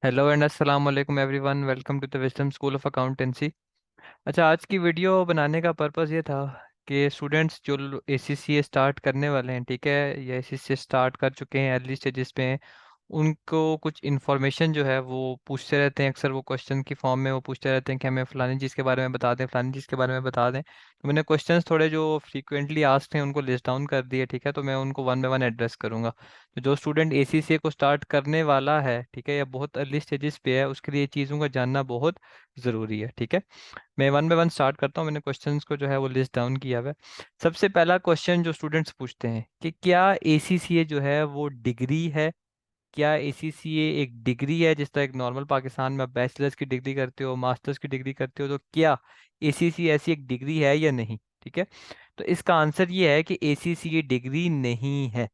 Hello and अस्सलाम वालेकुम everyone, welcome to the wisdom school of accountancy. अच्छा, आज की वीडियो बनाने का पर्पस ये था कि स्टूडेंट्स जो एसीसीए स्टार्ट करने वाले हैं, ठीक है, या एसीसीए स्टार्ट कर चुके हैं, अर्ली स्टेजेस पे हैं, उनको कुछ इन्फॉर्मेशन जो है वो पूछते रहते हैं। अक्सर वो क्वेश्चन की फॉर्म में वो पूछते रहते हैं कि हमें फ़लानी चीज़ के बारे में बता दें, फ़लानी चीज़ के बारे में बता दें। तो मैंने क्वेश्चंस थोड़े जो फ्रीक्वेंटली आस्क्ड हैं उनको लिस्ट डाउन कर दिए, ठीक है। तो मैं उनको वन बाय वन एड्रेस करूंगा। तो जो स्टूडेंट एसीसीए को स्टार्ट करने वाला है, ठीक है, या बहुत अर्ली स्टेजेस पे है, उसके लिए ये चीज़ों का जानना बहुत ज़रूरी है, ठीक है। मैं वन बाय वन स्टार्ट करता हूँ। मैंने क्वेश्चंस को जो है वो लिस्ट डाउन किया हुआ है। सबसे पहला क्वेश्चन जो स्टूडेंट्स पूछते हैं कि क्या एसीसीए जो है वो डिग्री है। क्या एसीसीए एक डिग्री है, जिस तरह एक नॉर्मल पाकिस्तान में आप बैचलर्स की डिग्री करते हो, मास्टर्स की डिग्री करते हो, तो क्या एसीसीए ऐसी एक डिग्री है या नहीं, ठीक है। तो इसका आंसर ये है कि एसीसीए डिग्री नहीं है।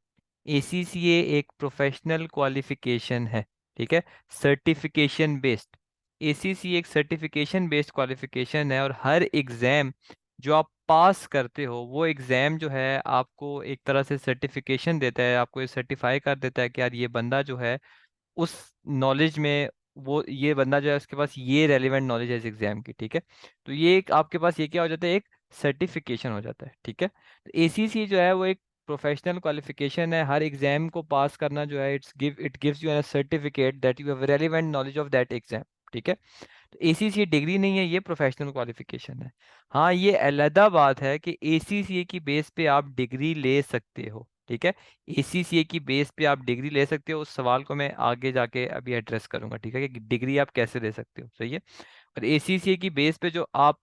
एसीसीए एक प्रोफेशनल क्वालिफिकेशन है, ठीक है, सर्टिफिकेशन बेस्ड। एसीसीए एक सर्टिफिकेशन बेस्ड क्वालिफिकेशन है, और हर एग्जाम जो आप पास करते हो वो एग्जाम जो है आपको एक तरह से सर्टिफिकेशन देता है, आपको ये सर्टिफाई कर देता है कि यार ये बंदा जो है उस नॉलेज में, वो ये बंदा जो है उसके पास ये रेलिवेंट नॉलेज है इस एग्जाम की, ठीक है। तो ये एक आपके पास ये क्या हो जाता है, एक सर्टिफिकेशन हो जाता है, ठीक है। तो एसीसी जो है वो एक प्रोफेशनल क्वालिफिकेशन है। हर एग्जाम को पास करना जो है it gives you an certificate that you have relevant knowledge of that exam, ठीक है। तो एसीसीए डिग्री नहीं है, ये प्रोफेशनल क्वालिफिकेशन है। हाँ, ये अलहदा बात है कि एसीसीए की बेस पे आप डिग्री ले सकते हो, ठीक है। एसीसीए की बेस पे आप डिग्री ले सकते हो, उस सवाल को मैं आगे जाके अभी एड्रेस करूंगा, ठीक है, कि डिग्री आप कैसे ले सकते हो, सही है। और एसीसीए की बेस पे जो आप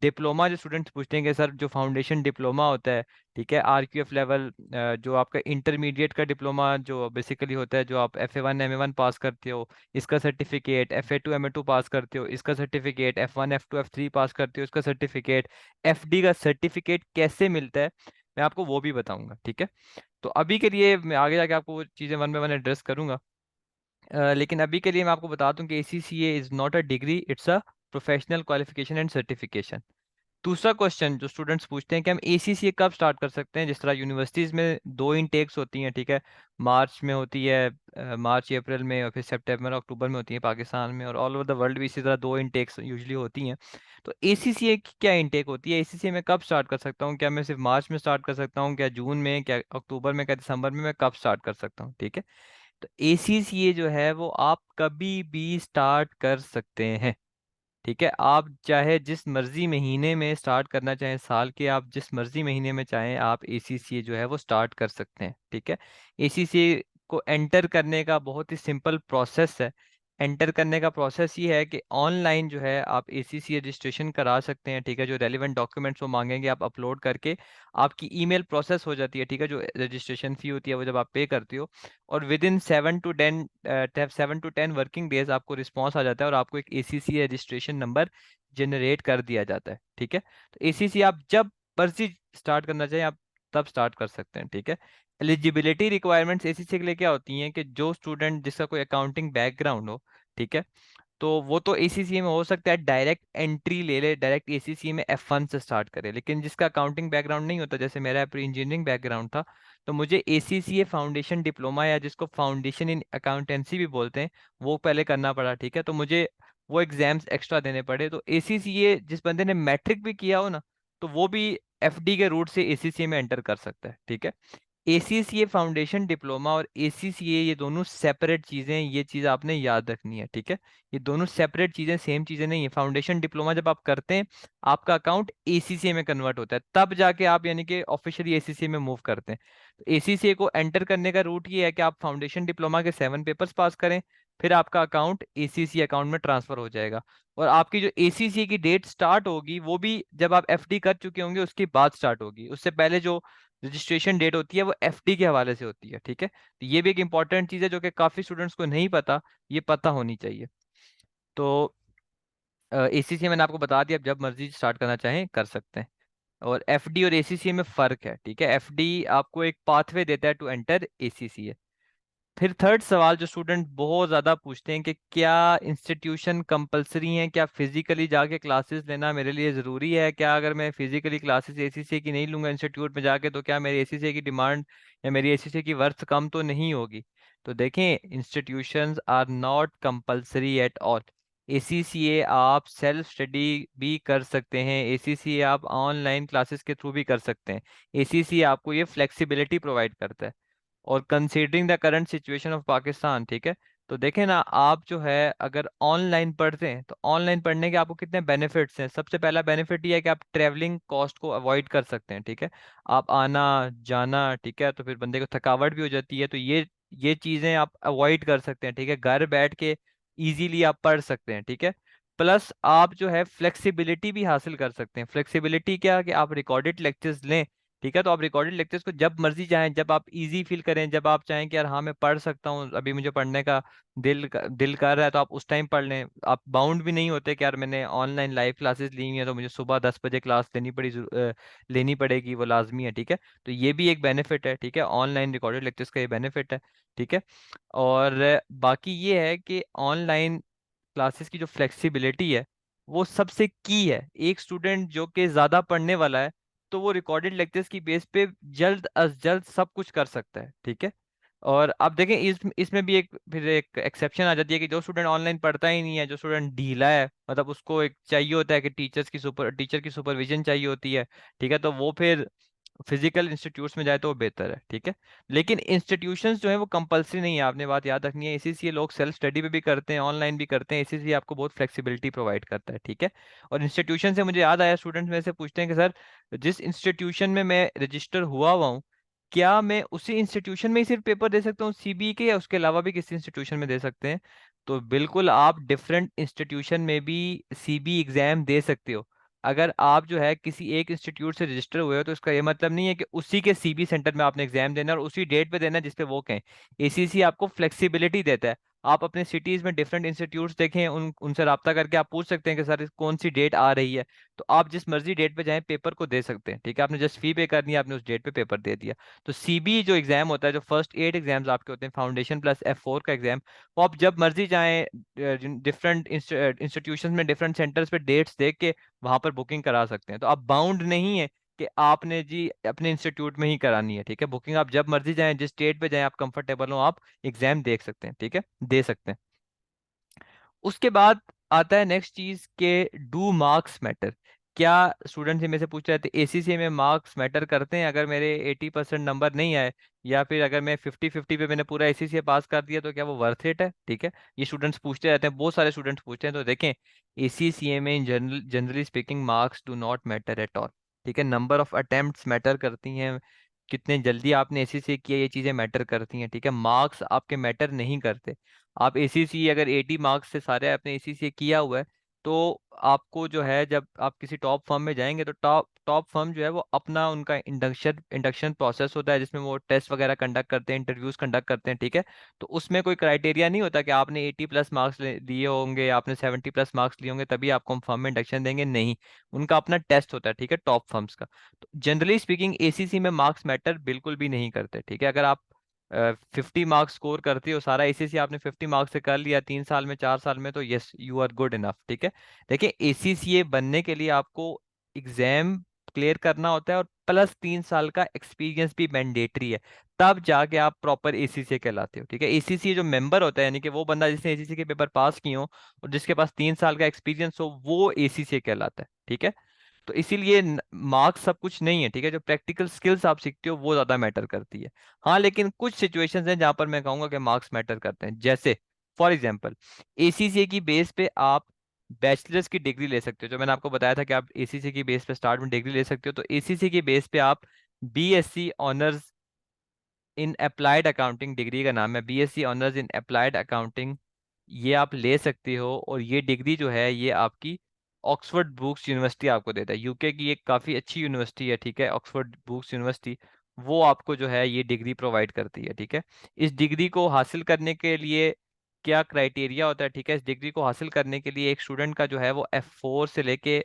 डिप्लोमा, जो स्टूडेंट्स पूछते हैं कि सर जो फाउंडेशन डिप्लोमा होता है, ठीक है, आरक्यूएफ लेवल, जो आपका इंटरमीडिएट का डिप्लोमा जो बेसिकली होता है, जो आप एफ ए 1 एम ए 1 पास करते हो, इसका certificate, F A 2 M A 2 pass करते हो, इसका सर्टिफिकेट, F1 F2 F3 पास करते हो, इसका सर्टिफिकेट, एफडी का सर्टिफिकेट कैसे मिलता है, मैं आपको वो भी बताऊंगा, ठीक है। तो अभी के लिए मैं आगे जाके आपको वो चीज़ें वन बाय वन एड्रेस करूंगा। लेकिन अभी के लिए मैं आपको बता दूं कि ACCA is not a degree, it's a professional qualification and certification. दूसरा क्वेश्चन जो स्टूडेंट्स पूछते हैं कि हम एसीसीए कब स्टार्ट कर सकते हैं। जिस तरह यूनिवर्सिटीज़ में दो इनटेक्स होती हैं, ठीक है, मार्च में होती है, मार्च अप्रैल में, और फिर सितंबर अक्टूबर में होती है पाकिस्तान में, और ऑल ओवर द वर्ल्ड भी इसी तरह दो इनटेक्स यूजली होती हैं। तो एसीसीए की क्या इनटेक होती है, एसीसीए में कब स्टार्ट कर सकता हूँ, क्या मैं सिर्फ मार्च में स्टार्ट कर सकता हूँ, क्या जून में, क्या अक्टूबर में, क्या दिसंबर में, मैं कब स्टार्ट कर सकता हूँ, ठीक है। तो एसीसीए जो है वो आप कभी भी स्टार्ट कर सकते हैं, ठीक है। आप चाहे जिस मर्जी महीने में स्टार्ट करना चाहें, साल के आप जिस मर्जी महीने में चाहें, आप एसीसीए जो है वो स्टार्ट कर सकते हैं, ठीक है। एसीसीए को एंटर करने का बहुत ही सिंपल प्रोसेस है। एंटर करने का प्रोसेस ये है कि ऑनलाइन जो है आप एसीसीए रजिस्ट्रेशन करा सकते हैं, ठीक है। जो रेलिवेंट डॉक्यूमेंट्स वो मांगेंगे आप अपलोड करके आपकी ईमेल प्रोसेस हो जाती है, ठीक है। जो रजिस्ट्रेशन फी होती है वो जब आप पे करते हो, और with in 7 to 10 working days आपको रिस्पॉन्स आ जाता है, और आपको एक एसीसी रजिस्ट्रेशन नंबर जनरेट कर दिया जाता है, ठीक है। तो एसीसी आप जब मर्जी स्टार्ट करना चाहें, आप तब स्टार्ट कर सकते हैं, ठीक है। एलिजिबिलिटी रिक्वायरमेंट्स एसीसी के लिए क्या होती हैं कि जो स्टूडेंट जिसका कोई अकाउंटिंग बैकग्राउंड हो, ठीक है, तो वो तो एसीसी में हो सकता है डायरेक्ट एंट्री ले ले, डायरेक्ट एसीसी में F1 से स्टार्ट करे। लेकिन जिसका अकाउंटिंग बैकग्राउंड नहीं होता, जैसे मेरा प्री इंजीनियरिंग बैकग्राउंड था, तो मुझे एसीसीए फाउंडेशन डिप्लोमा, या जिसको फाउंडेशन इन अकाउंटेंसी भी बोलते हैं, वो पहले करना पड़ा, ठीक है। तो मुझे वो एग्जाम्स एक्स्ट्रा देने पड़े। तो एसीसीए जिस बंदे ने मैट्रिक भी किया हो ना, तो वो भी एफडी के रूट से एसीसीए में एंटर कर सकता है, ठीक है। एसीसीए फाउंडेशन डिप्लोमा और एसीसीए ये दोनों सेपरेट चीज़ें हैं, ये चीज़ आपने याद रखनी है, ठीक है। ये दोनों सेपरेट चीज़ें, सेम चीज़ें नहीं है। फाउंडेशन डिप्लोमा जब आप करते हैं, आपका अकाउंट एसीसीए में कन्वर्ट होता है, तब जाके आप यानी कि ऑफिशियली एसीसीए में मूव करते हैं। तो एसीसीए को एंटर करने का रूट ये है कि आप फाउंडेशन डिप्लोमा के 7 पेपर्स पास करें, फिर आपका अकाउंट एसीसी अकाउंट में ट्रांसफर हो जाएगा। और आपकी जो एसीसी की डेट स्टार्ट होगी वो भी जब आप एफडी कर चुके होंगे उसके बाद स्टार्ट होगी। उससे पहले जो रजिस्ट्रेशन डेट होती है वो एफडी के हवाले से होती है, ठीक है। तो ये भी एक इंपॉर्टेंट चीज़ है जो कि काफ़ी स्टूडेंट्स को नहीं पता, ये पता होनी चाहिए। तो एसीसी मैंने आपको बता दिया, आप जब मर्जी स्टार्ट करना चाहें कर सकते हैं। और एफडी और एसीसी में फ़र्क है, ठीक है। एफडी आपको एक पाथवे देता है टू एंटर एसीसी। फिर थर्ड सवाल जो स्टूडेंट बहुत ज़्यादा पूछते हैं कि क्या इंस्टीट्यूशन कंपलसरी हैं, क्या फिजिकली जाके क्लासेस लेना मेरे लिए ज़रूरी है, क्या अगर मैं फिजिकली क्लासेस एसीसी की नहीं लूँगा इंस्टीट्यूट में जाके, तो क्या मेरी एसीसी की डिमांड या मेरी एसीसी की वर्थ कम तो नहीं होगी। तो देखें, institutions are not compulsory at all. ACCA आप सेल्फ स्टडी भी कर सकते हैं, एसीसीए आप ऑनलाइन क्लासेस के थ्रू भी कर सकते हैं। एसीसीए आपको ये फ्लेक्सिबिलिटी प्रोवाइड करता है। और considering the current situation of Pakistan, ठीक है, तो देखें ना, आप जो है अगर ऑनलाइन पढ़ते हैं तो ऑनलाइन पढ़ने के आपको कितने बेनिफिट्स हैं। सबसे पहला बेनिफिट ये है कि आप ट्रैवलिंग कॉस्ट को अवॉइड कर सकते हैं, ठीक है। आप आना जाना, ठीक है, तो फिर बंदे को थकावट भी हो जाती है, तो ये चीज़ें आप अवॉइड कर सकते हैं, ठीक है। घर बैठ के इजीली आप पढ़ सकते हैं, ठीक है। प्लस आप जो है फ्लेक्सिबिलिटी भी हासिल कर सकते हैं। फ्लेक्सिबिलिटी क्या, कि आप रिकॉर्डेड लेक्चर्स लें, ठीक है, तो आप रिकॉर्डेड लेक्चर्स को जब मर्जी चाहें, जब आप इजी फील करें, जब आप चाहें कि यार हाँ मैं पढ़ सकता हूँ, अभी मुझे पढ़ने का दिल कर रहा है, तो आप उस टाइम पढ़ लें। आप बाउंड भी नहीं होते कि यार मैंने ऑनलाइन लाइव क्लासेस ली हुई है तो मुझे सुबह 10 बजे क्लास लेनी पड़ेगी, वो लाजमी है, ठीक है। तो ये भी एक बेनिफिट है, ठीक है, ऑनलाइन रिकॉर्डेड लेक्चर्स का ये बेनिफिट है, ठीक है। और बाकी ये है कि ऑनलाइन क्लासेस की जो फ्लेक्सिबिलिटी है वो सबसे की है। एक स्टूडेंट जो कि ज़्यादा पढ़ने वाला है तो वो रिकॉर्डेड लेक्चर्स की बेस पे जल्द अज जल्द सब कुछ कर सकता है, ठीक है। और अब देखें, इसमें भी एक फिर एक एक्सेप्शन आ जाती है कि जो स्टूडेंट ऑनलाइन पढ़ता ही नहीं है, जो स्टूडेंट ढीला है, मतलब उसको एक चाहिए होता है कि टीचर की सुपरविजन चाहिए होती है, ठीक है, तो वो फिर फिजिकल इंस्टीट्यूट्स में जाए तो वो बेहतर है, ठीक है। लेकिन इंस्टीट्यूशंस जो है वो कंपलसरी नहीं है, आपने बात याद रखनी है। इसीलिए लोग सेल्फ स्टडी पे भी करते हैं, ऑनलाइन भी करते हैं, इसीलिए आपको बहुत फ्लेक्सिबिलिटी प्रोवाइड करता है, ठीक है। और इंस्टीट्यूशन से मुझे याद आया, स्टूडेंट्स में से पूछते हैं कि सर, जिस इंस्टीट्यूशन में मैं रजिस्टर हुआ हूँ, क्या मैं उसी इंस्टीट्यूशन में ही सिर्फ पेपर दे सकता हूँ सीबीई के, या उसके अलावा भी किसी इंस्टीट्यूशन में दे सकते हैं? तो बिल्कुल आप डिफरेंट इंस्टीट्यूशन में भी सीबी एग्जाम दे सकते हो। अगर आप जो है किसी एक इंस्टीट्यूट से रजिस्टर हुए हो तो इसका ये मतलब नहीं है कि उसी के सीबी सेंटर में आपने एग्जाम देना है और उसी डेट पे देना है जिस पे वो कहें। एसीसी आपको फ्लेक्सिबिलिटी देता है। आप अपने सिटीज में डिफरेंट इंस्टीट्यूट्स देखें, उनसे रब्ता करके आप पूछ सकते हैं कि सर कौन सी डेट आ रही है, तो आप जिस मर्जी डेट पे जाएं पेपर को दे सकते हैं, ठीक है। आपने जस्ट फी पे करनी है, आपने उस डेट पे पेपर दे दिया। तो सीबी जो एग्जाम होता है, जो फर्स्ट 8 एग्जाम्स आपके होते हैं, फाउंडेशन प्लस F4 का एग्जाम, वो आप जब मर्जी जाएं डिफरेंट इंस्टीट्यूशन में डिफरेंट सेंटर्स पे डेट्स देख के वहां पर बुकिंग करा सकते हैं। तो आप बाउंड नहीं है कि आपने जी अपने इंस्टीट्यूट में ही करानी है, ठीक है। बुकिंग आप जब मर्जी जाएं, जिस स्टेट पे जाएं, आप कंफर्टेबल हो, आप एग्जाम देख सकते हैं, ठीक है, दे सकते हैं। उसके बाद आता है नेक्स्ट चीज के डू मार्क्स मैटर। क्या स्टूडेंट से मेरे से पूछ रहे थे, एसीसी में मार्क्स मैटर करते हैं? अगर मेरे 80% नंबर नहीं आए, या फिर अगर मैं 50-50 पे मैंने पूरा एसीसी पास कर दिया, तो क्या वो वर्थ इट है, ठीक है। ये स्टूडेंट्स पूछते रहते हैं, बहुत सारे स्टूडेंट्स पूछते हैं। तो देखें, एसीसीए में इन generally speaking marks do not matter at all, ठीक है। नंबर ऑफ अटेम्प्ट्स मैटर करती हैं, कितने जल्दी आपने एसीसी किया, ये चीज़ें मैटर करती हैं, ठीक है। मार्क्स आपके मैटर नहीं करते। आप एसीसी अगर 80 मार्क्स से सारे आपने एसीसी किया हुआ है, तो आपको जो है जब आप किसी टॉप फर्म में जाएंगे तो टॉप टॉप फर्म जो है वो अपना उनका इंडक्शन इंडक्शन प्रोसेस होता है, जिसमें वो टेस्ट वगैरह कंडक्ट करते हैं, इंटरव्यूज कंडक्ट करते हैं, ठीक है। तो उसमें कोई क्राइटेरिया नहीं होता कि आपने 80+ मार्क्स लिए होंगे, आपने 70+ मार्क्स लिए होंगे तभी आपको हम फर्म में इंडक्शन देंगे, नहीं। उनका अपना टेस्ट होता है, ठीक है, टॉप फर्म्स का। तो जनरली स्पीकिंग एसीसी में मार्क्स मैटर बिल्कुल भी नहीं करते, ठीक है। अगर आप 50 मार्क्स स्कोर करती हो, सारा एसीसी आपने 50 मार्क्स से कर लिया 3 साल में 4 साल में, तो yes you are good enough, ठीक है। देखिए, एसीसीए बनने के लिए आपको एग्जाम क्लियर करना होता है और प्लस 3 साल का एक्सपीरियंस भी मैंडेटरी है, तब जाके आप प्रॉपर एसीसीए कहलाते हो, ठीक है। एसीसीए जो मेंबर होता है, यानी कि वो बंदा जिसने एसीसी के पेपर पास किए हो और जिसके पास 3 साल का एक्सपीरियंस हो, वो एसीसीए कहलाता है, ठीक है। तो इसीलिए मार्क्स सब कुछ नहीं है, ठीक है। जो प्रैक्टिकल स्किल्स आप सीखते हो वो ज्यादा मैटर करती है। हाँ, लेकिन कुछ सिचुएशंस हैं जहां पर मैं कहूंगा कि मार्क्स मैटर करते हैं। जैसे फॉर एग्जांपल, एसीसीए की बेस पे आप बैचलर्स की डिग्री ले सकते हो। जो मैंने आपको बताया था कि आप एसीसी की बेस पे स्टार्ट में डिग्री ले सकते हो, तो एसीसी की बेस पे आप BSc honours in applied accounting, degree का नाम है BSc honours in applied accounting, ये आप ले सकते हो। और ये डिग्री जो है ये आपकी ऑक्सफोर्ड बुक्स यूनिवर्सिटी आपको देता है। यूके की एक काफ़ी अच्छी यूनिवर्सिटी है, ठीक है, ऑक्सफोर्ड बुक्स यूनिवर्सिटी, वो आपको जो है ये डिग्री प्रोवाइड करती है, ठीक है। इस डिग्री को हासिल करने के लिए क्या क्राइटेरिया होता है, ठीक है। इस डिग्री को हासिल करने के लिए एक स्टूडेंट का जो है वो F4 से लेके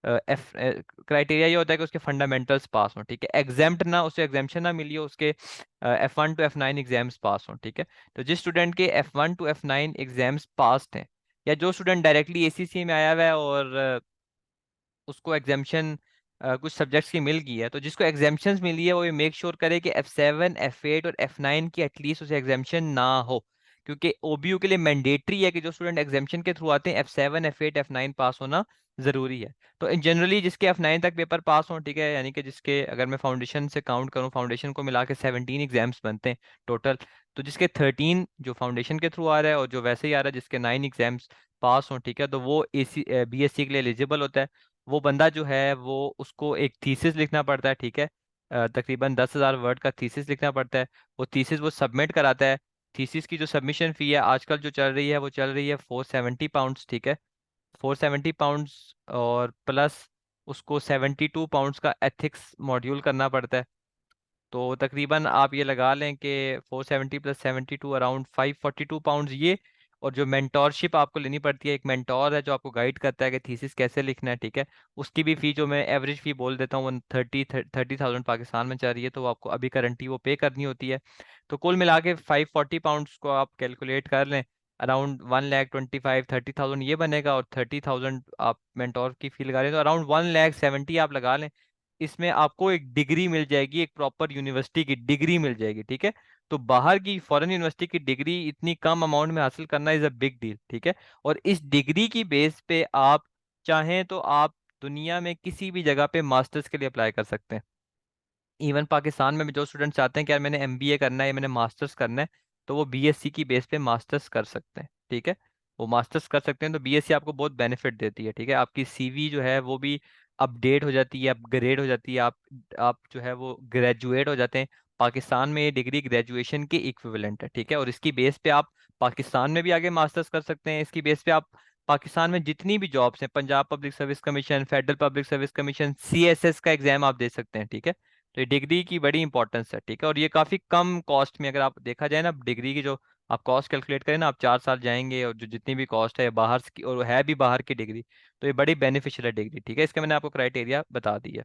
एफ क्राइटेरिया ये होता है कि उसके फंडामेंटल्स पास हों, ठीक है। एग्जाम्प्ट ना, उसे एग्जाम्पशन ना मिली हो, उसके F1 to F9 एग्जाम्स पास हों, ठीक है। तो जिस स्टूडेंट के F1 to F9 एग्जाम्स पास हैं, या जो स्टूडेंट डायरेक्टली एसीसी में आया हुआ है और उसको एग्जाम्शन कुछ सब्जेक्ट्स की मिल गई है, तो जिसको एग्जाम्पशंस मिली है वो ये मेक श्योर करे कि F7 F8 और F9 की एटलीस्ट उसे एग्जाम्पशन ना हो, क्योंकि ओबीयू के लिए मैंडेटरी है कि जो स्टूडेंट एग्जाम्पशन के थ्रू आते हैं F7 F8 F9 पास होना जरूरी है। तो इन जनरली जिसके F9 तक पेपर पास हो, ठीक है, यानी कि जिसके, अगर मैं फाउंडेशन से काउंट करूँ, फाउंडेशन को मिला के 17 एग्जाम्स बनते हैं टोटल, तो जिसके 13 जो फाउंडेशन के थ्रू आ रहा है और जो वैसे ही आ रहा है जिसके 9 एग्जाम्स पास हो, ठीक है, तो वो बीएससी के लिए एलिजिबल होता है। वो बंदा जो है वो, उसको एक थीसिस लिखना पड़ता है, ठीक है, तकरीबन 10,000 वर्ड का थीसिस लिखना पड़ता है। वो थीसिस वो सबमिट कराता है। थीसिस की जो सबमिशन फ़ी है आजकल जो चल रही है वो चल रही है £470, ठीक है, £470, और प्लस उसको £72 का एथिक्स मॉड्यूल करना पड़ता है। तो तकरीबन आप ये लगा लें कि 470 + 72 अराउंड £542 ये। और जो मेंटोरशिप आपको लेनी पड़ती है, एक मेंटोर है जो आपको गाइड करता है कि थीसिस कैसे लिखना है, ठीक है, उसकी भी फ़ी जो मैं एवरेज फ़ी बोल देता हूँ वो 30,000 पाकिस्तान में चल रही है, तो वो आपको अभी करंटली वो पे करनी होती है। तो कुल मिला के £540 को आप कैलकुलेट कर लें, अराउंड 1,25,000 30,000 ये बनेगा, और 30,000 आप मेंटोर की फ़ी लगा लें तो अराउंड 1,70,000 आप लगा लें। इसमें आपको एक डिग्री मिल जाएगी, एक प्रॉपर यूनिवर्सिटी की डिग्री मिल जाएगी, ठीक है। तो बाहर की फॉरेन यूनिवर्सिटी की डिग्री इतनी कम अमाउंट में हासिल करना इज अ बिग डील, ठीक है। और इस डिग्री की बेस पे आप चाहें तो आप दुनिया में किसी भी जगह पे मास्टर्स के लिए अप्लाई कर सकते हैं। इवन पाकिस्तान में भी जो स्टूडेंट चाहते हैं कि यार मैंने एमबीए करना है या मैंने मास्टर्स करना है, तो वो बीएससी की बेस पे मास्टर्स कर सकते हैं, ठीक है। वो मास्टर्स कर सकते हैं, तो बीएससी आपको बहुत बेनिफिट देती है, ठीक है। आपकी सीवी जो है वो भी अपडेट हो जाती है, अपग्रेड हो जाती है, आप जो है वो ग्रेजुएट हो जाते हैं। पाकिस्तान में ये डिग्री ग्रेजुएशन के इक्विवेलेंट है, ठीक है, और इसकी बेस पे आप पाकिस्तान में भी आगे मास्टर्स कर सकते हैं। इसकी बेस पे आप पाकिस्तान में जितनी भी जॉब्स हैं, Punjab public service commission, federal public service commission, CSS का एग्जाम आप दे सकते हैं, ठीक है। तो ये डिग्री की बड़ी इंपॉर्टेंस है, ठीक है, और ये काफ़ी कम कॉस्ट में, अगर आप देखा जाए ना डिग्री की जो आप कॉस्ट कैलकुलेट करें ना, आप 4 साल जाएंगे और जो जितनी भी कॉस्ट है बाहर की, और है भी बाहर की डिग्री, तो ये बड़ी बेनिफिशियल है डिग्री, ठीक है। इसका मैंने आपको क्राइटेरिया बता दिया।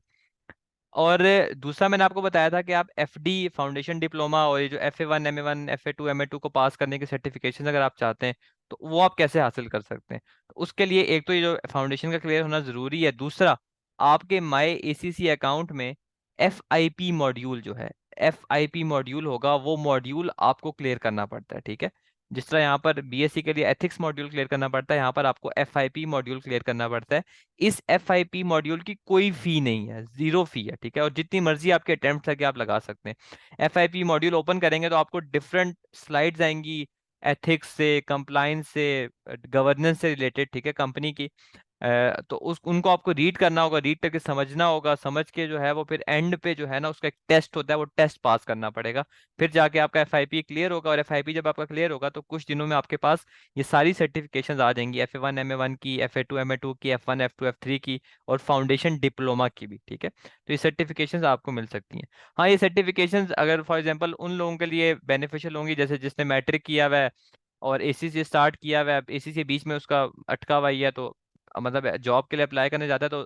और दूसरा मैंने आपको बताया था कि आप एफडी फाउंडेशन डिप्लोमा और ये जो FA1 MA1 FA2 MA2 को पास करने की सर्टिफिकेशन अगर आप चाहते हैं, तो वो आप कैसे हासिल कर सकते हैं। तो उसके लिए एक तो ये जो फाउंडेशन का क्लियर होना ज़रूरी है, दूसरा आपके माई ACC अकाउंट में FIP मॉड्यूल जो है, FIP मॉड्यूल होगा, वो मॉड्यूल आपको क्लियर करना पड़ता है, ठीक है। जिस तरह यहाँ पर बीएससी के लिए एथिक्स मॉड्यूल क्लियर करना पड़ता है, यहाँ पर आपको FIP मॉड्यूल क्लियर करना पड़ता है। इस FIP मॉड्यूल की कोई फी नहीं है, जीरो फी है, ठीक है, और जितनी मर्जी आपके अटेम्प्ट लगे आप लगा सकते हैं। FIP मॉड्यूल ओपन करेंगे तो आपको डिफरेंट स्लाइड्स आएंगी, एथिक्स से, कंप्लाइंस से, गवर्नेंस से रिलेटेड, ठीक है, कंपनी की। तो उस उनको आपको रीड करना होगा, रीड करके समझना होगा, समझ के जो है वो फिर एंड पे जो है ना उसका एक टेस्ट होता है, वो टेस्ट पास करना पड़ेगा। फिर जाके आपका FIP क्लियर होगा, और FIP जब आपका क्लियर होगा तो कुछ दिनों में आपके पास ये सारी सर्टिफिकेशंस आ जाएंगी, FA1 MA1 की, FA2 MA2 की, F1 F2 F3 की, और फाउंडेशन डिप्लोमा की भी, ठीक है। तो ये सर्टिफिकेशंस आपको मिल सकती हैं। हाँ, ये सर्टिफिकेशंस अगर फॉर एग्जांपल उन लोगों के लिए बेनिफिशियल होंगी जैसे जिसने मैट्रिक किया हुआ है और ACC स्टार्ट किया हुआ है, ACC बीच में उसका अटका हुआ ही है, तो मतलब जॉब के लिए अप्लाई करने जाता है, तो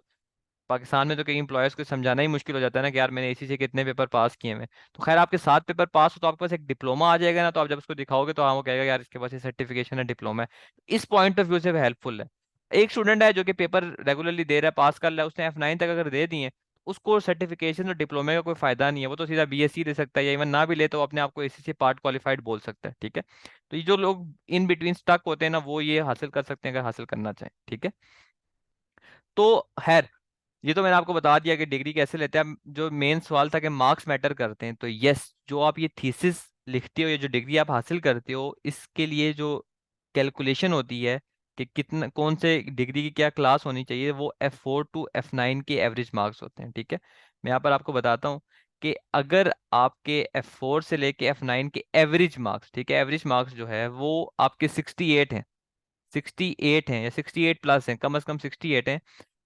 पाकिस्तान में तो कई एम्प्लॉयर्स को समझाना ही मुश्किल हो जाता है ना कि यार मैंने ACC के कितने पेपर पास किए हैं। तो खैर आपके 7 पेपर पास हो तो आपके पास एक डिप्लोमा आ जाएगा ना, तो आप जब उसको दिखाओगे तो हाँ वो कहेगा यार इसके पास ये सर्टिफिकेशन है, डिप्लोमा है। इस पॉइंट ऑफ व्यू से हेल्पफुल है। एक स्टूडेंट है जो कि पेपर रेगुलरली दे रहा है, पास कर रहा है, उसने F9 तक अगर दे दिए, उसको सर्टिफिकेशन और डिप्लोमे का कोई फायदा नहीं है, वो तो सीधा BSc दे सकता है, या इवन ना भी ले तो अपने आप को ACC पार्ट क्वालिफाइड बोल सकता है, ठीक है। तो ये जो लोग इन बिटवीन स्टक होते हैं ना, वो ये हासिल कर सकते हैं अगर हासिल करना चाहें, ठीक है। तो खैर, ये तो मैंने आपको बता दिया कि डिग्री कैसे लेते हैं। अब जो मेन सवाल था कि मार्क्स मैटर करते हैं, तो यस, जो आप ये थीसिस लिखते हो या जो डिग्री आप हासिल करते हो, इसके लिए जो कैलकुलेशन होती है कि कितना, कौन से डिग्री की क्या क्लास होनी चाहिए, वो F4 to F9 के एवरेज मार्क्स होते हैं, ठीक है। मैं यहाँ पर आपको बताता हूँ कि अगर आपके F4 से लेके F9 के एवरेज मार्क्स, ठीक है, एवरेज मार्क्स जो है वो आपके 68 हैं, 68 हैं या 68+ हैं, कम से कम 68 हैं,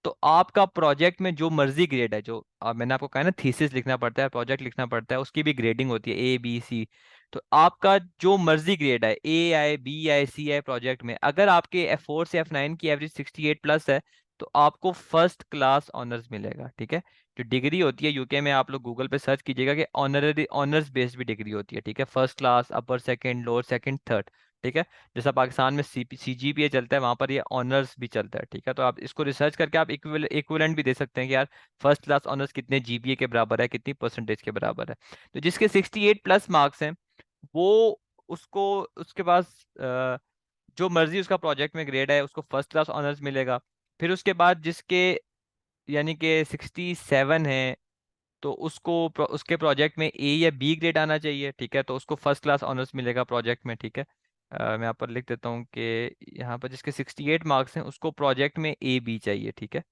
तो आपका प्रोजेक्ट में जो मर्जी ग्रेड है, जो मैंने आपको कहा ना थीसिस लिखना पड़ता है, प्रोजेक्ट लिखना पड़ता है, उसकी भी ग्रेडिंग होती है A B C। तो आपका जो मर्जी ग्रेड है, A आए B आए C आए प्रोजेक्ट में, अगर आपके F4 से F9 की एवरेज 68+ है, तो आपको फर्स्ट क्लास ऑनर्स मिलेगा, ठीक है। जो डिग्री होती है यूके में, आप लोग गूगल पे सर्च कीजिएगा कि ऑनररी ऑनर्स बेस्ड भी डिग्री होती है, ठीक है, फर्स्ट क्लास, अपर सेकंड, लोअर सेकंड, थर्ड। ठीक है। जैसा पाकिस्तान में CGPA चलता है, वहां पर ये ऑनर्स भी चलता है। ठीक है, तो आप इसको रिसर्च करके आप इक्विवेलेंट भी दे सकते हैं कि यार फर्स्ट क्लास ऑनर्स कितने GPA के बराबर है, कितनी परसेंटेज के बराबर है। तो जिसके 68+ मार्क्स हैं वो, उसको उसके पास जो मर्जी उसका प्रोजेक्ट में ग्रेड है उसको फर्स्ट क्लास ऑनर्स मिलेगा। फिर उसके बाद जिसके यानी कि 67 है तो उसको उसके प्रोजेक्ट में A या B ग्रेड आना चाहिए। ठीक है, तो उसको फर्स्ट क्लास ऑनर्स मिलेगा प्रोजेक्ट में। ठीक है, मैं यहाँ पर लिख देता हूँ कि यहाँ पर जिसके 68 मार्क्स हैं उसको प्रोजेक्ट में A B चाहिए। ठीक है,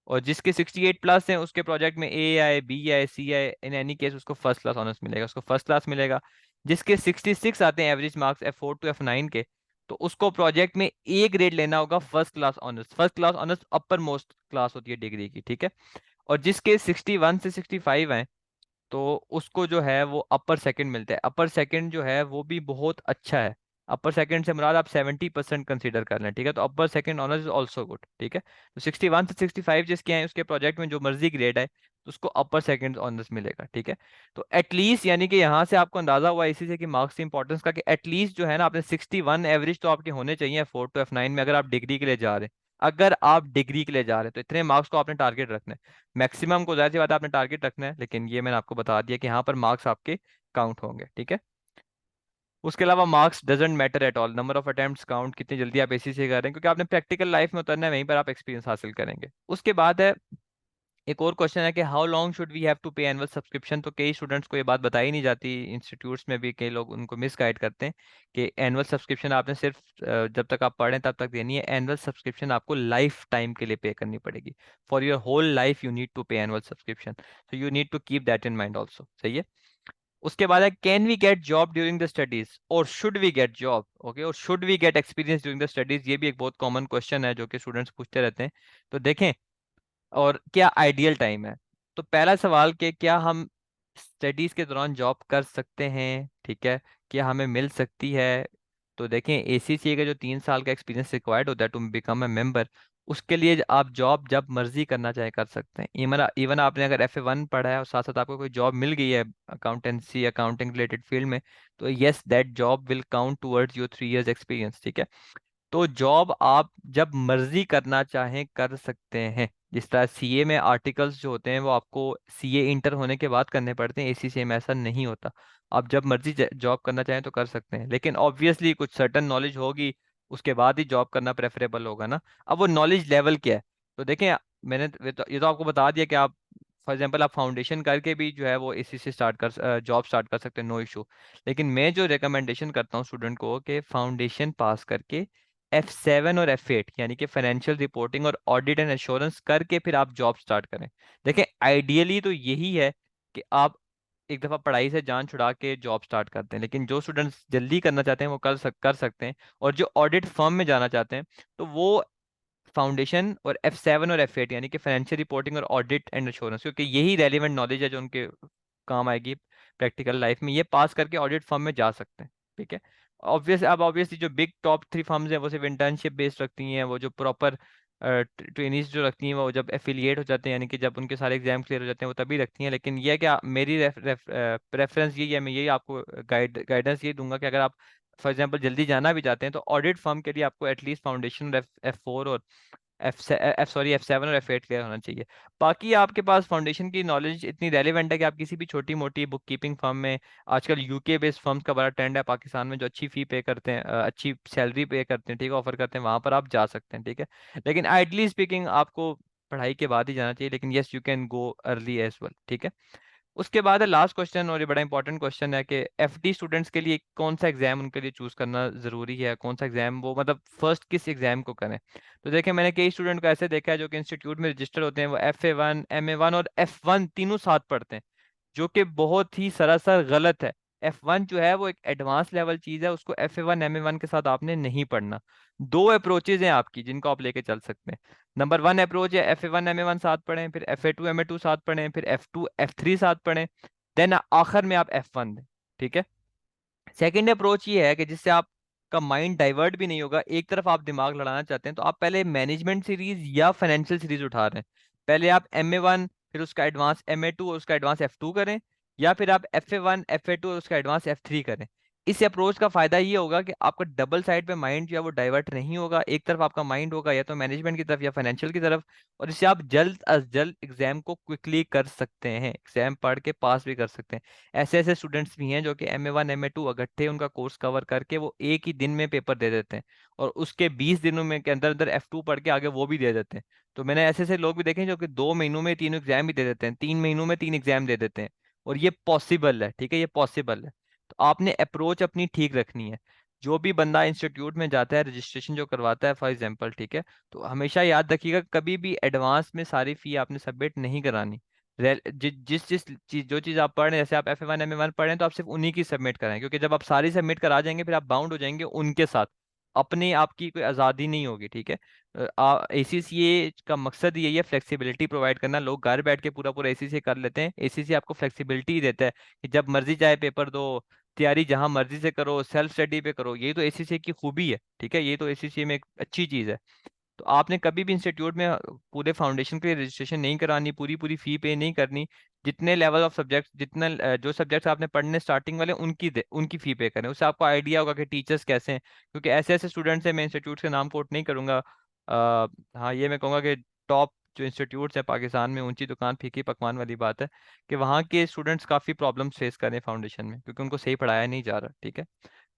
और जिसके 68+ हैं उसके प्रोजेक्ट में A आए, B आए, C आए, इन एनी केस उसको फर्स्ट क्लास ऑनर्स मिलेगा, उसको फर्स्ट क्लास मिलेगा। जिसके 66 आते हैं average marks F4 to F9 के, तो उसको प्रोजेक्ट में A ग्रेड लेना होगा first class honours. First class honours upper most class होती है डिग्री की। ठीक है, और जिसके 61 से 65 हैं तो उसको जो है वो अपर सेकंड मिलता है। अपर सेकंड जो है वो भी बहुत अच्छा है। अपर सेकंड से मुराद आप 70% कंसीडर कर लें। ठीक है, तो upper second honours is also good. ठीक है, तो 61 से 65 जिसके हैं उसके प्रोजेक्ट में जो मर्जी ग्रेड है तो उसको अपर सेकंड ऑनर्स मिलेगा। ठीक है, तो एटलीस्ट यानी कि यहाँ से आपको अंदाजा हुआ इसी से कि मार्क्स की इंपॉर्टेंस का, कि एटलीस्ट जो है ना आपने 61 एवरेज तो आपके होने चाहिए F4 to F9 में, अगर आप डिग्री के लिए जा रहे हैं। अगर आप डिग्री के लिए जा रहे हैं तो इतने मार्क्स को आपने टारगेट रखना है। मैक्सिमम को जाहिर सी बात है आपने टारगेट रखना है, लेकिन ये मैंने आपको बता दिया कि यहाँ पर मार्क्स आपके काउंट होंगे। ठीक है, उसके अलावा marks doesn't matter at all, number of attempts count, कितनी जल्दी आप ACCA कर रहे हैं, क्योंकि आपने प्रैक्टिकल लाइफ में उतरना है, वहीं पर आप एक्सपीरियंस हासिल करेंगे। उसके बाद है एक और क्वेश्चन है कि how long should we have to pay annual subscription. तो कई स्टूडेंट्स को ये बात बताई नहीं जाती, इंस्टीट्यूट्स में भी कई लोग उनको मिस गाइड करते हैं कि एनुअल सब्सक्रिप्शन आपने सिर्फ जब तक आप पढ़ें तब तक देनी है। एनुअल सब्सक्रिप्शन आपको लाइफ टाइम के लिए पे करनी पड़ेगी। For your whole life you need to pay annual subscription, so you need to keep that in mind also. सही है। उसके बाद है can we get job during the studies और should we get job. Okay, और should we get experience during the studies, ये भी एक बहुत कॉमन क्वेश्चन है जो कि स्टूडेंट्स पूछते रहते हैं। तो देखें, और क्या आइडियल टाइम है। तो पहला सवाल कि क्या हम स्टडीज के दौरान जॉब कर सकते हैं। ठीक है, क्या हमें मिल सकती है। तो देखें, ACCA का जो 3 साल का एक्सपीरियंस रिक्वायर्ड होता है टू बिकम ए मेंबर, उसके लिए आप जॉब जब मर्जी करना चाहे कर सकते हैं। इवन इवन आपने अगर FA1 पढ़ा है और साथ साथ आपको कोई जॉब मिल गई है अकाउंटेंसी अकाउंटिंग रिलेटेड फील्ड में, तो yes that job will count towards your 3 years experience. ठीक है, तो जॉब आप जब मर्जी करना चाहें कर सकते हैं। जिस तरह CA में आर्टिकल्स जो होते हैं वो आपको CA इंटर होने के बाद करने पड़ते हैं, ACCA में ऐसा नहीं होता। आप जब मर्जी जॉब करना चाहें तो कर सकते हैं, लेकिन ऑब्वियसली कुछ सर्टन नॉलेज होगी, उसके बाद ही जॉब करना प्रेफरेबल होगा ना। अब वो नॉलेज लेवल क्या है, तो देखें, मैंने ये तो आपको बता दिया कि आप फॉर एग्जाम्पल आप फाउंडेशन करके भी जो है वो ACCA स्टार्ट कर जॉब स्टार्ट कर सकते हैं, नो इशू। लेकिन मैं जो रिकमेंडेशन करता हूँ स्टूडेंट को कि फाउंडेशन पास करके F7 और F8 यानी कि फाइनेंशियल रिपोर्टिंग और ऑडिट एंड एश्योरेंस करके फिर आप जॉब स्टार्ट करें। देखें, आइडियली तो यही है कि आप एक दफ़ा पढ़ाई से जान छुड़ा के जॉब स्टार्ट करते हैं, लेकिन जो स्टूडेंट्स जल्दी करना चाहते हैं वो कर सकते हैं। और जो ऑडिट फर्म में जाना चाहते हैं तो वो फाउंडेशन और F7 और F8 यानी कि फाइनेंशियल रिपोर्टिंग और ऑडिट एंड एश्योरेंस, क्योंकि यही रेलिवेंट नॉलेज है जो उनके काम आएगी प्रैक्टिकल लाइफ में, ये पास करके ऑडिट फर्म में जा सकते हैं। ठीक है, ऑब्वियसली जो बिग टॉप 3 फर्म्स हैं वो सिर्फ इंटर्नशिप बेस्ड रखती हैं, वो जो प्रॉपर ट्रेनिंग जो रखती हैं वो जब एफिलिएट हो जाते हैं यानी कि जब उनके सारे एग्जाम क्लियर हो जाते हैं वो तभी रखती हैं। लेकिन ये है कि मेरी प्रेफरेंस यही है, मैं यही आपको गाइडेंस ये दूंगा कि अगर आप फॉर एग्जाम्पल जल्दी जाना भी चाहते हैं तो ऑडिट फर्म के लिए आपको एटलीस्ट फाउंडेशन F4 और F7 और F8 क्लियर होना चाहिए। बाकी आपके पास फाउंडेशन की नॉलेज इतनी रेलिवेंट है कि आप किसी भी छोटी मोटी बुक कीपिंग फर्म में, आजकल UK बेस्ड फर्म्स का बड़ा ट्रेंड है पाकिस्तान में जो अच्छी फी पे करते हैं, अच्छी सैलरी पे करते हैं, ठीक है, ऑफर करते हैं, वहां पर आप जा सकते हैं। ठीक है, लेकिन आइडली स्पीकिंग आपको पढ़ाई के बाद ही जाना चाहिए, लेकिन yes you can go early as well. ठीक है, उसके बाद है लास्ट क्वेश्चन, और ये बड़ा इंपॉर्टेंट क्वेश्चन है कि FD स्टूडेंट्स के लिए कौन सा एग्जाम उनके लिए चूज करना जरूरी है, कौन सा एग्जाम वो मतलब फर्स्ट किस एग्जाम को करें। तो देखिए, मैंने कई स्टूडेंट को ऐसे देखा है जो कि इंस्टीट्यूट में रजिस्टर होते हैं, वो FA1 MA1 और F1 तीनों साथ पढ़ते हैं, जो कि बहुत ही सरासर गलत है। F1 जो है वो एक एडवांस लेवल चीज है, उसको FA1 MA1 के साथ आपने नहीं पढ़ना। दो अप्रोचेज हैं आपकी जिनको आप लेके चल सकते हैं। नंबर 1 अप्रोच है FA1 MA1 साथ पढ़ें, फिर FA2 MA2 साथ पढ़ें, फिर F2 F3 साथ पढ़ें, देन आखिर में आप F1 दें। ठीक है, सेकेंड अप्रोच ये है कि जिससे आपका माइंड डाइवर्ट भी नहीं होगा, एक तरफ आप दिमाग लड़ाना चाहते हैं तो आप पहले मैनेजमेंट सीरीज या फाइनेंशियल सीरीज उठा रहे हैं। पहले आप MA1 फिर उसका एडवांस MA2 और उसका एडवांस F2 करें, या फिर आप FA1 FA2 और उसका एडवांस F3 करें। इस अप्रोच का फायदा ये होगा कि आपका डबल साइड पे माइंड जो है वो डाइवर्ट नहीं होगा। एक तरफ आपका माइंड होगा या तो मैनेजमेंट की तरफ या फाइनेंशियल की तरफ, और इससे आप जल्द अज जल्द एग्जाम को क्विकली कर सकते हैं, एग्जाम पढ़ के पास भी कर सकते हैं। ऐसे ऐसे स्टूडेंट्स भी हैं जो कि MA1 MA2 इकट्ठे उनका कोर्स कवर करके वो एक ही दिन में पेपर दे देते हैं, और उसके 20 दिनों में के अंदर अंदर F2 पढ़ के आगे वो भी दे देते हैं। तो मैंने ऐसे ऐसे लोग भी देखे हैं जो कि 2 महीनों में 3 एग्जाम भी दे देते हैं, 3 महीनों में 3 एग्जाम दे देते हैं। और ये पॉसिबल है, ठीक है, ये पॉसिबल है। तो आपने अप्रोच अपनी ठीक रखनी है। जो भी बंदा इंस्टीट्यूट में जाता है, रजिस्ट्रेशन जो करवाता है फॉर एग्जांपल, ठीक है, तो हमेशा याद रखिएगा कभी भी एडवांस में सारी फी आपने सबमिट नहीं करानी। जिस जिस चीज जो चीज आप पढ़ रहे हैं, जैसे आप F1 MA1 पढ़ रहे हैं, तो आप सिर्फ उन्हीं की सबमिट कराएं, क्योंकि जब आप सारी सबमिट करा जाएंगे फिर आप बाउंड हो जाएंगे उनके साथ, अपने आपकी कोई आज़ादी नहीं होगी, ठीक है। ACCA का मकसद यही है, फ्लेक्सिबिलिटी प्रोवाइड करना। लोग घर बैठ के पूरा पूरा ACCA कर लेते हैं, ACCA आपको फ्लेक्सिबिलिटी देता है कि जब मर्जी चाहे पेपर दो, तैयारी जहां मर्जी से करो, सेल्फ स्टडी पे करो। यही तो ACCA की खूबी है, ठीक है, ये तो ACCA में एक अच्छी चीज़ है। तो आपने कभी भी इंस्टीट्यूट में पूरे फाउंडेशन के लिए रजिस्ट्रेशन नहीं करानी, पूरी पूरी फी पे नहीं करनी। जितने लेवल ऑफ सब्जेक्ट, जितना जो सब्जेक्ट्स आपने पढ़ने स्टार्टिंग वाले उनकी फी पे करें। उससे आपको आइडिया होगा कि टीचर्स कैसे हैं, क्योंकि ऐसे ऐसे स्टूडेंट्स हैं, मैं इंस्टीट्यूट के नाम कोट नहीं करूंगा। हाँ, ये मैं कहूँगा कि टॉप जो इंस्टीट्यूट्स हैं पाकिस्तान में, ऊंची दुकान फीकी पकवान वाली बात है कि वहाँ के स्टूडेंट्स काफ़ी प्रॉब्लम्स फेस कर रहे हैं फाउंडेशन में, क्योंकि उनको सही पढ़ाया नहीं जा रहा, ठीक है।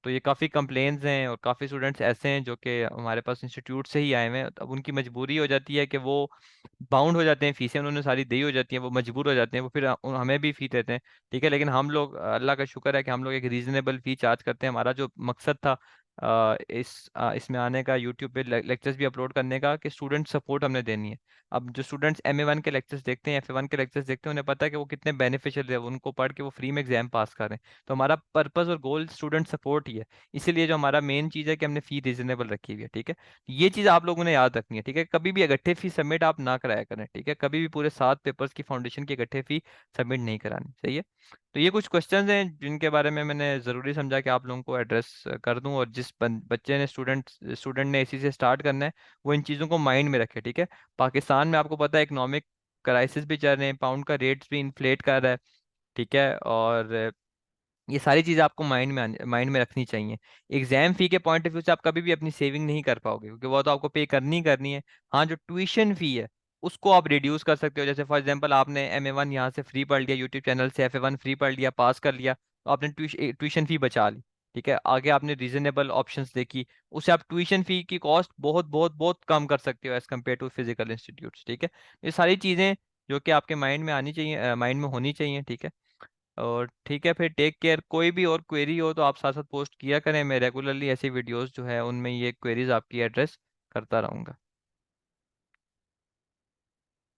तो ये काफ़ी कंप्लेन्स हैं, और काफ़ी स्टूडेंट्स ऐसे हैं जो कि हमारे पास इंस्टीट्यूट से ही आए हुए हैं। अब उनकी मजबूरी हो जाती है कि वो बाउंड हो जाते हैं, फीसें उन्होंने सारी दी हो जाती हैं, वो मजबूर हो जाते हैं, वो फिर हमें भी फी देते हैं, ठीक है। लेकिन हम लोग, अल्लाह का शुक्र है कि हम लोग एक रीजनेबल फी चार्ज करते हैं। हमारा जो मकसद था इसमें आने का, यूट्यूब पे लेक्चर्स भी अपलोड करने का, कि स्टूडेंट सपोर्ट हमने देनी है। अब जो स्टूडेंट्स MA1 के लेक्चर्स देखते हैं, FA1 के लेक्चर्स देखते हैं, उन्हें पता है कि वो कितने बेनिफिशियल है, उनको पढ़ के वो फ्री में एग्जाम पास कर रहे हैं। तो हमारा पर्पस और गोल स्टूडेंट सपोर्ट ही है। इसीलिए जो हमारा मेन चीज़ है कि हमने फी रीजनेबल रखी हुई है, ठीक है। ये चीज़ आप लोगों ने याद रखनी है, ठीक है। कभी भी इकट्ठे फी सबमिट आप ना कराया करें, ठीक है। कभी भी पूरे 7 पेपर्स की फाउंडेशन की इकट्ठे फी सबमिट नहीं करानी, सही है। तो ये कुछ क्वेश्चंस हैं जिनके बारे में मैंने ज़रूरी समझा कि आप लोगों को एड्रेस कर दूं, और जिस बच्चे ने स्टूडेंट ने इसी से स्टार्ट करना है, वो इन चीज़ों को माइंड में रखे, ठीक है। पाकिस्तान में आपको पता है इकोनॉमिक क्राइसिस भी चल रहे हैं, पाउंड का रेट्स भी इन्फ्लेट कर रहा है, ठीक है। और ये सारी चीज़ें आपको माइंड में रखनी चाहिए। एग्जाम फी के पॉइंट ऑफ व्यू से आप कभी भी अपनी सेविंग नहीं कर पाओगे, क्योंकि वो तो आपको पे करनी ही करनी है। हाँ, जो ट्यूशन फी है उसको आप रिड्यूस कर सकते हो। जैसे फॉर एग्जांपल आपने MA1 यहाँ से फ्री पढ़ लिया, यूट्यूब चैनल से FA1 फ्री पढ़ लिया, पास कर लिया, तो आपने ट्यूशन फी बचा ली, ठीक है। आगे आपने रीजनेबल ऑप्शंस देखी, उससे आप ट्यूशन फी की कॉस्ट बहुत बहुत बहुत कम कर सकते हो as compare to physical institutes, ठीक है। ये सारी चीज़ें जो कि आपके माइंड में आनी चाहिए, माइंड में होनी चाहिए, ठीक है। और ठीक है, फिर टेक केयर। कोई भी और क्वेरी हो तो आप साथ साथ पोस्ट किया करें, मैं रेगुलरली ऐसी वीडियोस जो है उनमें ये क्वेरीज आपकी एड्रेस करता रहूँगा।